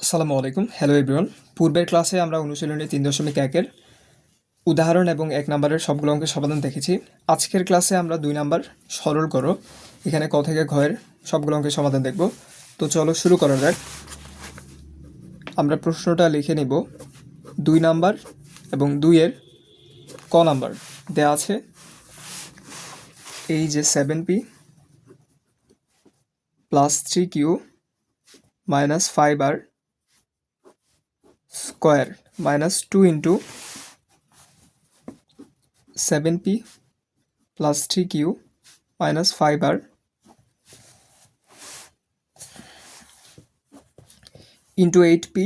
আসসালামু আলাইকুম, hello everyone. পূর্বের ক্লাসে আমরা অনুশীলনী 3.1-এর উদাহরণ এবং 1 নম্বরের সবগুলো অঙ্কের সমাধান দেখেছি। আজকের ক্লাসে আমরা 2 নম্বর সরল করো, এখানে ক থেকে ঘয়ের সবগুলো অঙ্কের সমাধান দেখব। তো চলো শুরু করা যাক। আমরা প্রশ্নটা লিখে নিব। 2 নাম্বার এবং 2-এর ক নাম্বার দেওয়া আছে এই যে 7p plus 3q minus 5r square minus 2 into 7p plus 3q minus 5r into 8p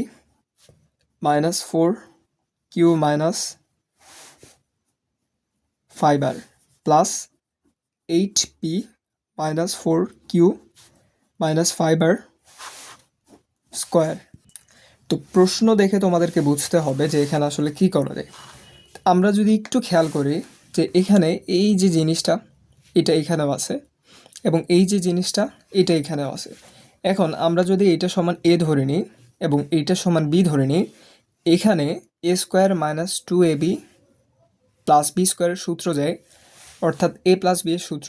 minus 4q minus 5r plus 8p minus 4q minus 5r square. তো প্রশ্ন দেখে তোমাদেরকে বুঝতে হবে যে এখানে আসলে কি করা যায়। আমরা যদি একটু খেয়াল করি যে এখানে এই যে জিনিসটা এটা এখানেও আছে এবং এই যে জিনিসটা এটা এখানেও আছে। এখন আমরা যদি এটা সমান a ধরে নিই এবং এইটা সমান b ধরে নিই, এখানে a square minus 2ab plus B স্কোয়ারের সূত্র যায়, অর্থাৎ a প্লাস b এর সূত্র,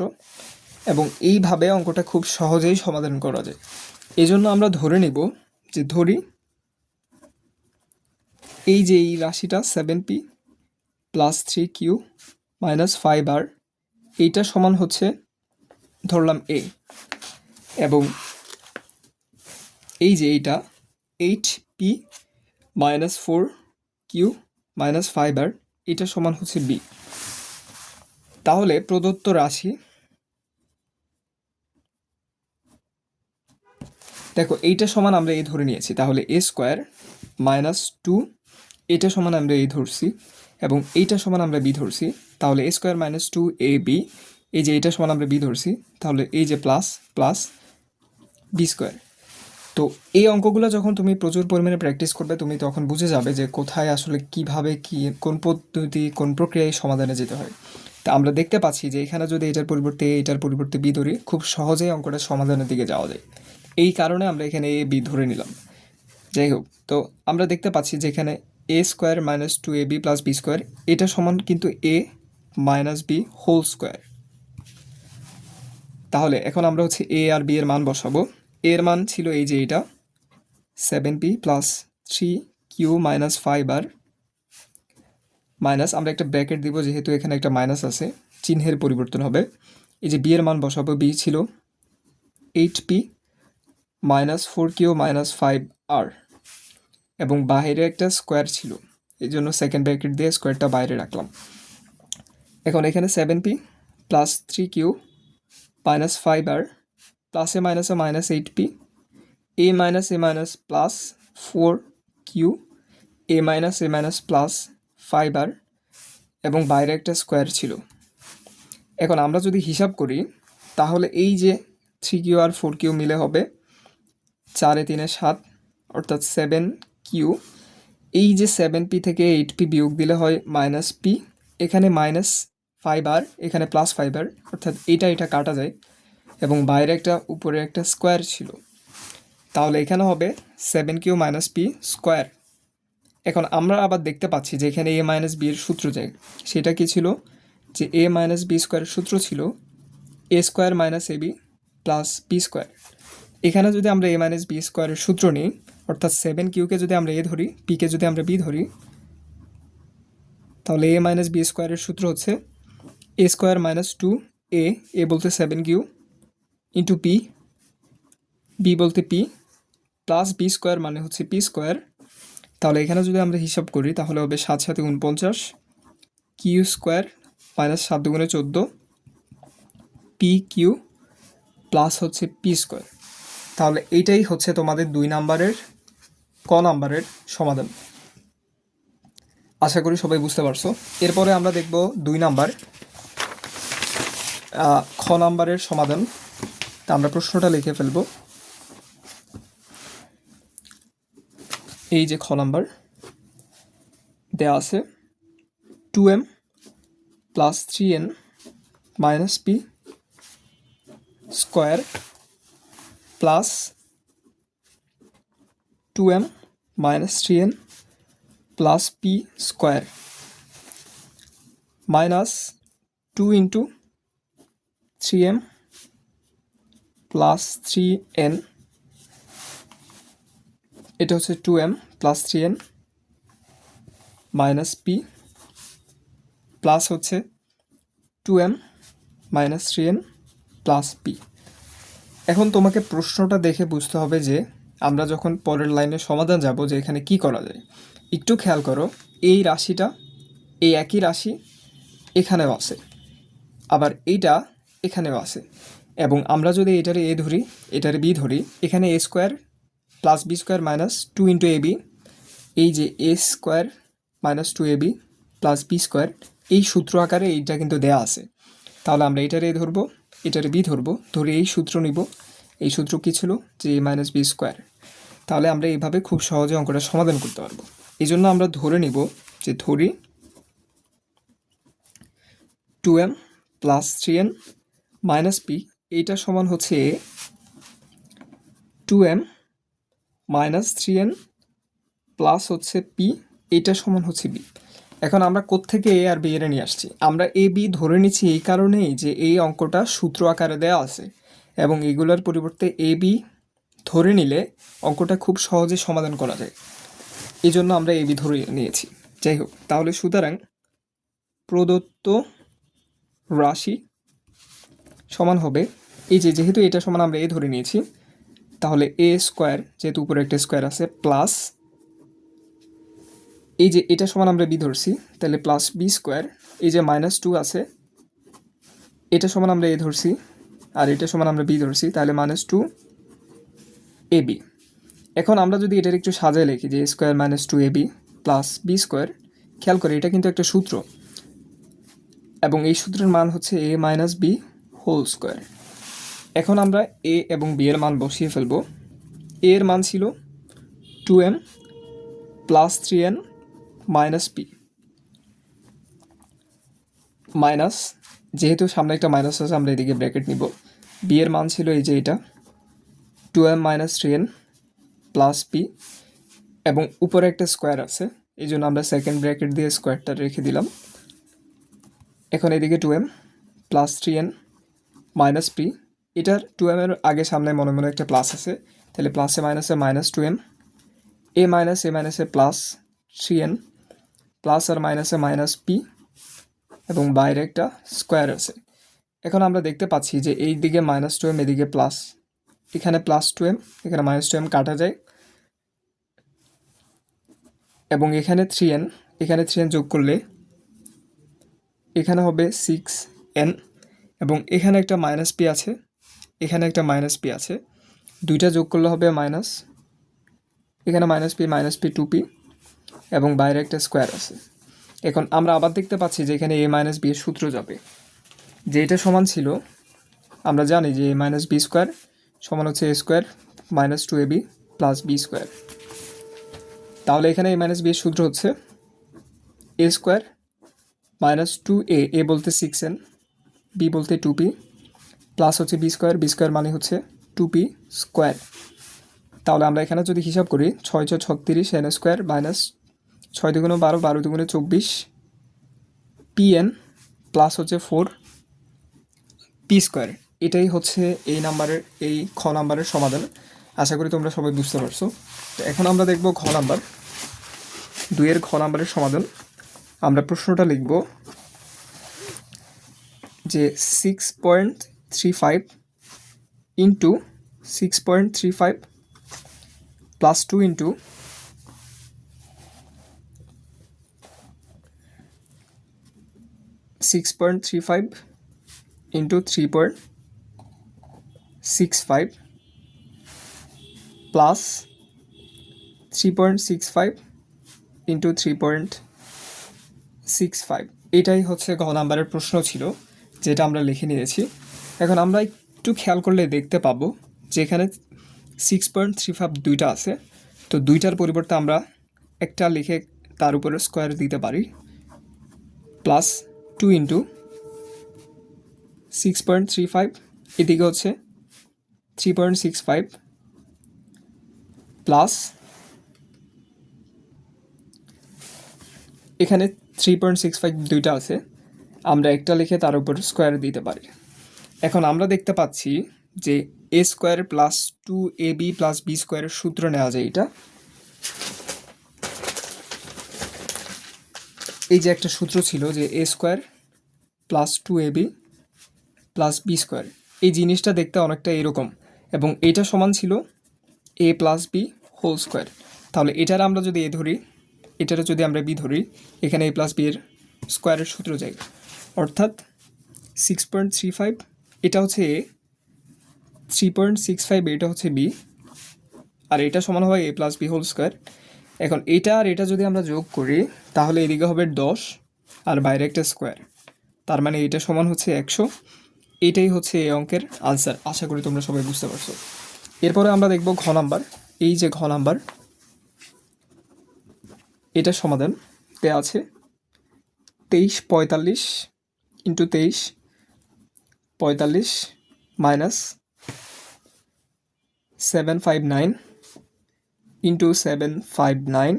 এবং এইভাবে অঙ্কটা খুব সহজেই সমাধান করা যায়। এই জন্য আমরা ধরে নিব যে ধরি এই যে এই রাশিটা 7p plus 3q minus 5r এইটা সমান হচ্ছে ধরলাম a, এবং এই যে এইটা 8p minus 4q minus 5r এটা সমান হচ্ছে b। তাহলে প্রদত্ত রাশি দেখো এইটা সমান আমরা এই ধরে নিয়েছি, তাহলে a স্কোয়ার মাইনাস 2 এটা সমান আমরা এই ধরছি এবং এইটা সমান আমরা b ধরছি, তাহলে a স্কোয়ার মাইনাস 2ab, এই যে এইটা সমান আমরা b ধরছি, তাহলে এই যে প্লাস প্লাস b স্কোয়ার। তো এই অঙ্কগুলো যখন তুমি প্রচুর পরিমাণে প্র্যাকটিস করবে তুমি তখন বুঝে যাবে যে কোথায় আসলে কিভাবে কি কোন পদ্ধতি কোন প্রক্রিয়ায় সমাধানে যেতে হয়। তা আমরা দেখতে পাচ্ছি যে এখানে যদি এটার পরিবর্তে এটার পরিবর্তে বি ধরি খুব সহজেই অঙ্কটা সমাধানের দিকে যাওয়া যায়। এই কারণে আমরা এখানে এ বি ধরে নিলাম। যাই হোক, তো আমরা দেখতে পাচ্ছি যে এখানে A square minus 2ab plus B square এটা সমান কিন্তু A minus B whole square. তাহলে এখন আমরা হচ্ছে এ আর বি এর মান বসাবো। এর মান ছিল এই যে এটা 7p plus 3q minus 5r minus আমরা একটা ব্র্যাকেট দিব যেহেতু এখানে একটা মাইনাস আছে, চিহ্নের পরিবর্তন হবে। এই যে বি এর মান বসাবো, বি ছিল 8p minus 4q minus 5r এবং বাইরে একটা স্কোয়ার ছিল, এই জন্য সেকেন্ড ব্র্যাকেট দিয়ে স্কোয়ারটা বাইরে রাখলাম। এখন এখানে 7p plus 3q minus 5r প্লাসে মাইনাসে minus 8p a minus plus 4q a minus plus 5r এবং বাইরে একটা স্কোয়ার ছিল। এখন আমরা যদি হিসাব করি তাহলে এই যে 3q আর 4q মিলে হবে 4 এ 3 এ 7, অর্থাৎ 7q। এই যে 7p থেকে 8p বিয়োগ দিলে হয় মাইনাস p, এখানে মাইনাস 5r এখানে প্লাস 5r, অর্থাৎ এটা কাটা যায় এবং বাইরে একটা উপরে একটা স্কোয়ার ছিল, তাহলে এখানে হবে 7q মাইনাস p স্কোয়ার। এখন আমরা আবার দেখতে পাচ্ছি যে এখানে a মাইনাস বি এর সূত্র যায়, সেটা কি ছিল যে a মাইনাস বি স্কোয়ারের সূত্র ছিল a square minus ab plus B square. এখানে যদি আমরা a মাইনাস বি স্কোয়ারের সূত্র নিই, অর্থাৎ 7qকে যদি আমরা a ধরি, pকে যদি আমরা b ধরি, তাহলে a মাইনাস বি স্কোয়ারের সূত্র হচ্ছে a square minus 2a, a বলতে 7q ইন্টু p, b বলতে p প্লাস বি স্কোয়ার মানে হচ্ছে p স্কোয়ার। তাহলে এখানে যদি আমরা হিসাব করি তাহলে হবে 7 7 49 Q square minus 7 2 14 P Q plus হচ্ছে পি স্কোয়ার। তাহলে এইটাই হচ্ছে তোমাদের 2 নাম্বারের ক নাম্বারের সমাধান। আশা করি সবাই বুঝতে পারছো। এরপরে আমরা দেখব 2 নাম্বার খ নাম্বারের সমাধান। তা আমরা প্রশ্নটা লিখে ফেলব। এই যে খ নাম্বার দেওয়া আছে 2m plus 3n minus p square plus 2m minus 3n plus P square minus 2 into 3m plus 3n, এটা হচ্ছে 2m plus 3n minus P plus হচ্ছে 2m minus 3n plus P. এখন তোমাকে প্রশ্নটা দেখে বুঝতে হবে যে আমরা যখন পরের লাইনে সমাধান যাব যে এখানে কি করা যায়। একটু খেয়াল করো, এই রাশিটা এই একই রাশি এখানেও আছে, আবার এইটা এখানেও আছে, এবং আমরা যদি এটারে এ ধরি এটারে বি ধরি, এখানে A square plus B square minus 2 into A B, এই যে A square minus 2 A B plus B square, এই সূত্র আকারে এইটা কিন্তু দেয়া আছে। তাহলে আমরা এটারে এ ধরবো, এটারে বি ধরবো, ধরে এই সূত্র নিব। এই সূত্র কী ছিল? যে এ মাইনাস বি স্কোয়ার। তাহলে আমরা এইভাবে খুব সহজে অঙ্কটা সমাধান করতে পারবো। এই জন্য আমরা ধরে নিব যে ধরি 2m plus 3n minus P, এইটা সমান হচ্ছে 2m মাইনাস 3n প্লাস হচ্ছে পি, এইটা সমান হচ্ছে বি। এখন আমরা কোত্থেকে এ আর বি এর নিয়ে আসছি? আমরা এ বি ধরে নিচ্ছি এই কারণেই যে এই অঙ্কটা সূত্র আকারে দেওয়া আছে, এবং এগুলোর পরিবর্তে এ বি ধরে নিলে অঙ্কটা খুব সহজে সমাধান করা যায়। এই জন্য আমরা এ বি ধরে নিয়েছি। যাই হোক, তাহলে সুতরাং প্রদত্ত রাশি সমান হবে, এই যে যেহেতু এটা সমান আমরা এ ধরে নিয়েছি, তাহলে এ স্কোয়ার, যেহেতু উপরে একটা স্কোয়ার আছে, প্লাস এই যে এটা সমান আমরা বি ধরছি, তাহলে প্লাস বি স্কোয়ার, এই যে মাইনাস 2 আছে, এটা সমান আমরা এ ধরছি আর এটা সমান আমরা বি ধরছি, তাহলে মাইনাস 2 এ বি। এখন আমরা যদি এটার একটু সাজায় লিখি যে A square minus 2 A B plus B square, খেয়াল করে এটা কিন্তু একটা সূত্র, এবং এই সূত্রের মান হচ্ছে এ মাইনাস বি হোল স্কোয়ার। এখন আমরা এ এবং বি এর মান বসিয়ে ফেলবো। এ এর মান ছিল 2m plus 3n minus P, minus, যেহেতু সামনে একটা মাইনাস আছে আমরা এদিকে ব্র্যাকেট নিব। বি এর মান ছিল এই যে এটা 2m minus 3n plus P, এবং উপরে একটা স্কোয়ার আছে, এই জন্য আমরা সেকেন্ড ব্র্যাকেট দিয়ে স্কোয়ারটা রেখে দিলাম। এখন এদিকে 2m plus 3n minus P, এটার 2m এর আগে সামনে মনে মনে একটা প্লাস আছে, তাহলে প্লাসে মাইনাসে মাইনাস 2m, এ মাইনাসে প্লাস 3n প্লাস আর মাইনাসে মাইনাস পি, এবং বাইরে একটা স্কোয়ার আছে। এখন আমরা দেখতে পাচ্ছি যে এই দিকে মাইনাস 2m, এদিকে প্লাস, এখানে প্লাস 2m, এখানে মাইনাস 2m কাটা যায়, এবং এখানে 3n, এখানে 3n যোগ করলে এখানে হবে 6n, এবং এখানে একটা মাইনাস পি আছে, এখানে একটা মাইনাস পি আছে, দুইটা যোগ করলে হবে মাইনাস, এখানে মাইনাস পি 2p, এবং বাইরে একটা স্কোয়ার আছে। এখন আমরা আবার দেখতে পাচ্ছি যে এখানে এ মাইনাস বি এর সূত্র যাবে, যে এটা সমান ছিল, আমরা জানি যে এ মাইনাস বি স্কোয়ার সমান হচ্ছে এ square minus 2 A B plus B square. তাহলে এখানে এ মাইনাস বি এর সূত্র হচ্ছে এ স্কোয়ার মাইনাস 2a, এ বলতে 6n, বি বলতে 2p, প্লাস হচ্ছে বি স্কোয়ার মানে হচ্ছে 2p স্কোয়ার। তাহলে আমরা এখানে যদি হিসাব করি 6 6 36 n স্কোয়ার মাইনাস 6 দুগুণে 12 12 দুগুণে 24 pn প্লাস হচ্ছে 4 p স্কোয়ার। এটাই হচ্ছে এই নাম্বারের, এই খ নাম্বারের সমাধান। আশা করি তোমরা সবাই বুঝতে পারছো। তো এখন আমরা দেখব ঘ নাম্বার, 2 এর ঘ নাম্বারের সমাধান। আমরা প্রশ্নটা লিখব যে 6.35 into 6.35 plus 2 into 6.35 into 3.65 plus 3.65 into 3.65, এটাই হচ্ছে ঘ নাম্বারের প্রশ্ন ছিল, যেটা আমরা লিখে নিয়েছি। এখন আমরা একটু খেয়াল করলে দেখতে পাবো যে এখানে 6.35 দুইটা আছে, তো দুইটার পরিবর্তে আমরা একটা লিখে তার উপরে স্কোয়ার দিতে পারি, প্লাস 2 ইন্টু 6.35, এদিকে হচ্ছে 3.65 প্লাস এখানে 3.65 দুইটা আছে, আমরা একটা লিখে তার উপর স্কোয়ার দিতে পারি। এখন আমরা দেখতে পাচ্ছি যে A square plus 2ab plus B স্কোয়ারের সূত্র নেওয়া যায়। এটা এই যে একটা সূত্র ছিল যে A square plus 2ab plus B square, এই জিনিসটা দেখতে অনেকটা এরকম, এবং এইটা সমান ছিল A plus B whole square. তাহলে এটার আমরা যদি এ ধরি, এটারে যদি আমরা বি ধরি, এখানে এ প্লাস বি এর স্কোয়ারের সূত্র যায়, অর্থাৎ 6.35 এটা হচ্ছে এ, 3.65 এটা হচ্ছে বি, আর এটা সমান হয় এ প্লাস বি হোল স্কোয়ার। এখন এটা আর এটা যদি আমরা যোগ করি তাহলে এদিকে হবে 10 আর বাইরে একটা স্কোয়ার, তার মানে এটা সমান হচ্ছে 100। এটাই হচ্ছে এই অঙ্কের আনসার। আশা করি তোমরা সবাই বুঝতে পারছো। এরপরে আমরা দেখব ঘ নাম্বার। এই যে ঘ নাম্বার, এটা সমাধান দেওয়া আছে 2345 into 2345 minus 759 into 759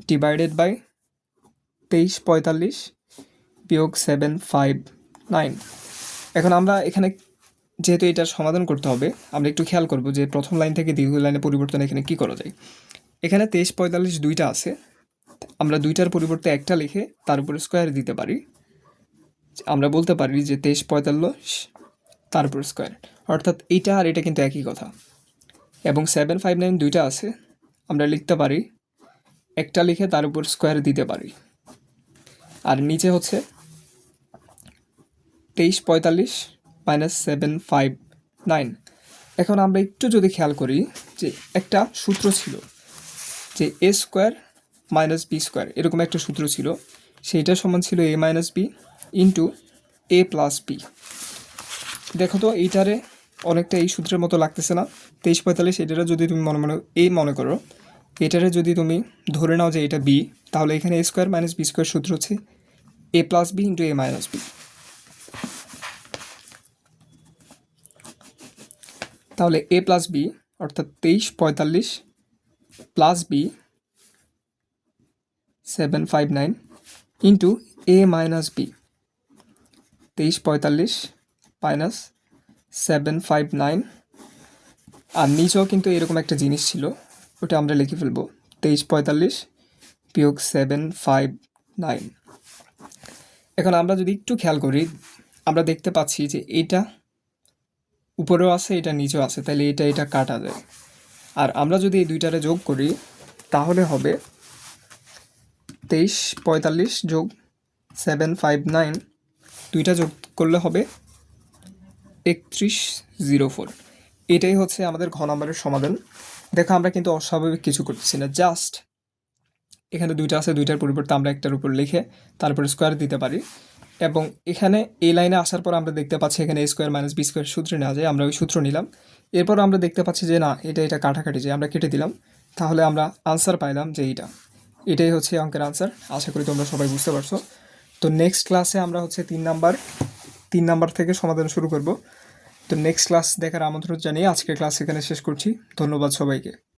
divided by 2345 বিয়োগ 759। এখন আমরা এখানে যেহেতু এটার সমাধান করতে হবে, আমরা একটু খেয়াল করব যে প্রথম লাইন থেকে দ্বিতীয় লাইনে পরিবর্তন এখানে কী করা যায়। এখানে 2345 দুইটা আছে, আমরা দুইটার পরিবর্তে একটা লিখে তার উপরে স্কোয়ার দিতে পারি। আমরা বলতে পারি যে 2345 তার উপর স্কোয়ার, অর্থাৎ এইটা আর এটা কিন্তু একই কথা। এবং 759 দুইটা আছে, আমরা লিখতে পারি একটা লিখে তার উপর স্কোয়ার দিতে পারি। আর নিচে হচ্ছে 2345 মাইনাস 759। এখন আমরা একটু যদি খেয়াল করি যে একটা সূত্র ছিল যে A square minus B square, এরকম একটা সূত্র ছিল, সেইটা সমান ছিল এ মাইনাস বি ইন্টু এ প্লাস বি। দেখো তো এইটারে অনেকটা এই সূত্রের মতো লাগতেছে না? 2345 এটারে যদি তুমি মনে করো, এটারে যদি তুমি ধরে নাও যে এটা বি, তাহলে এখানে A square minus B square সূত্র হচ্ছে এ প্লাস বি ইন্টু এ মাইনাস বি। তাহলে এ প্লাস বি অর্থাৎ 2345 প্লাস বি 759 ইন্টু এ মাইনাস বি, 2345 মাইনাস 759। আর নিচেও কিন্তু এরকম একটা জিনিস ছিল, ওটা আমরা লিখে ফেলবো 2345 বিয়োগ 759। এখন আমরা যদি একটু খেয়াল করি, আমরা দেখতে পাচ্ছি যে এটা উপরেও আছে, এটা নিচেও আছে, তাহলে এটা কাটা যায়। আর আমরা যদি এই দুইটারে যোগ করি তাহলে হবে 2345 যোগ 759, দুইটা যোগ করলে হবে 3104। এটাই হচ্ছে আমাদের ঘ নম্বরের সমাধান। দেখো আমরা কিন্তু অস্বাভাবিক কিছু করতেছি না, জাস্ট এখানে দুইটা আছে, দুইটার পরিবর্তে আমরা একটার উপর লিখে তারপরে স্কোয়ার দিতে পারি। এবং এখানে এই লাইনে আসার পর আমরা দেখতে পাচ্ছি এখানে A square minus B square সূত্রে নেওয়া যায়, আমরা ওই সূত্র নিলাম। এরপর আমরা দেখতে পাচ্ছি যে না, এটা কাটাকাটি যায়, আমরা কেটে দিলাম, তাহলে আমরা আনসার পাইলাম যে এটাই হচ্ছে অঙ্কের আনসার। আশা করি তোমরা সবাই বুঝতে পারছো। তো নেক্সট ক্লাসে আমরা হচ্ছে 3 নাম্বার থেকে সমাধান শুরু করব। তো নেক্সট ক্লাস দেখার আমন্ত্রণ জানিয়ে আজকের ক্লাস এখানে শেষ করছি। ধন্যবাদ সবাইকে।